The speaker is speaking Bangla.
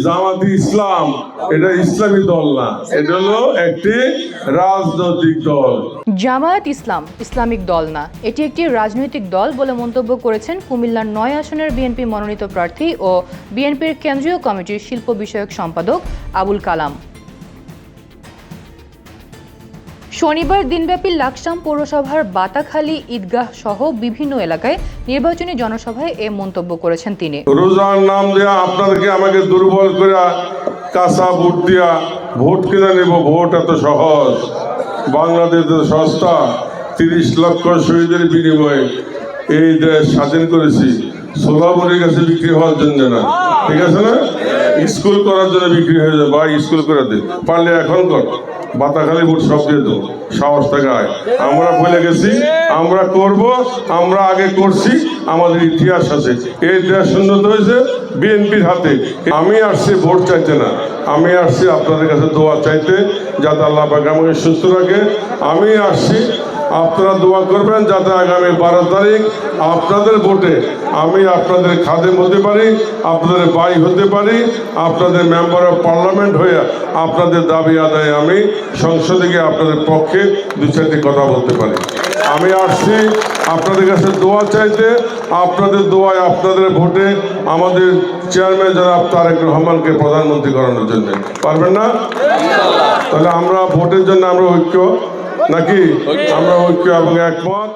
জামাতি ইসলাম এটা ইসলামী দল না, এটা হলো একটি রাজনৈতিক দল। জামায়াত ইসলাম ইসলামিক দল না, এটি একটি রাজনৈতিক দল বলে মন্তব্য করেছেন কুমিল্লার ৯ আসনের বিএনপি মনোনীত প্রার্থী ও বিএনপির কেন্দ্রীয় কমিটির শিল্প বিষয়ক সম্পাদক আবুল কালাম। শনিবার দিনব্যাপী লাকসাম পৌরসভার বাতাখালী ঈদগাহ সহ বিভিন্ন এলাকায় নির্বাচনী জনসভায় এ মন্তব্য করেছেন তিনি। রোজার নাম দেয়া আপনাদেরকে আমাকে দুর্বল করে কাঁচা ভোট দিয়া ভোট কিনে নেব, ভোট এত সহজ, বাংলাদেশ সস্তা, ৩০ লক্ষ শহীদের বিনিময়ে এই দেশ স্বাধীন করেছি, সোলাবুরির কাছে বিক্রি হওয়ার জন্য না, ঠিক আছে না? স্কুল করার জন্য বিক্রি হয়ে যায়, বা স্কুল করে দে, পারলে এখন কর, বাতাখালী ভোট সব দিয়ে দেবো, সাহস থাকায়। আমরা বলে গেছি আমরা করব, আমরা আগে করছি, আমাদের ইতিহাস আছে। এই দেশ উন্নত হয়েছে বিএনপির হাতে। আমি আসছি ভোট চাইতে না, আমি আসছি আপনাদের কাছে দোয়া চাইতে, যাতে আল্লাহ পাক আমাকে সুস্থ রাখে। আমি আসছি, আপনারা দোয়া করবেন যাতে আগামী 12 তারিখ আপনাদের ভোটে আমি আপনাদের খাদেম হতে পারি, আপনাদের ভাই হতে পারি, আপনাদের মেম্বার অফ পার্লামেন্ট হয়ে আপনাদের দাবি আদায়ে আমি সংসদে গিয়ে আপনাদের পক্ষে 2-4টি কথা বলতে পারি। আমি আসছি আপনাদের কাছে দোয়া চাইতে, আপনাদের দোয়ায় আপনাদের ভোটে আমাদের চেয়ারম্যান জনাব তারেক রহমানকে প্রধানমন্ত্রী করানোর জন্য। পারবেন না? তাহলে আমরা ভোটের জন্য আমরা ঐক্য নাকি? আমরা ঐক্য এবং একমত।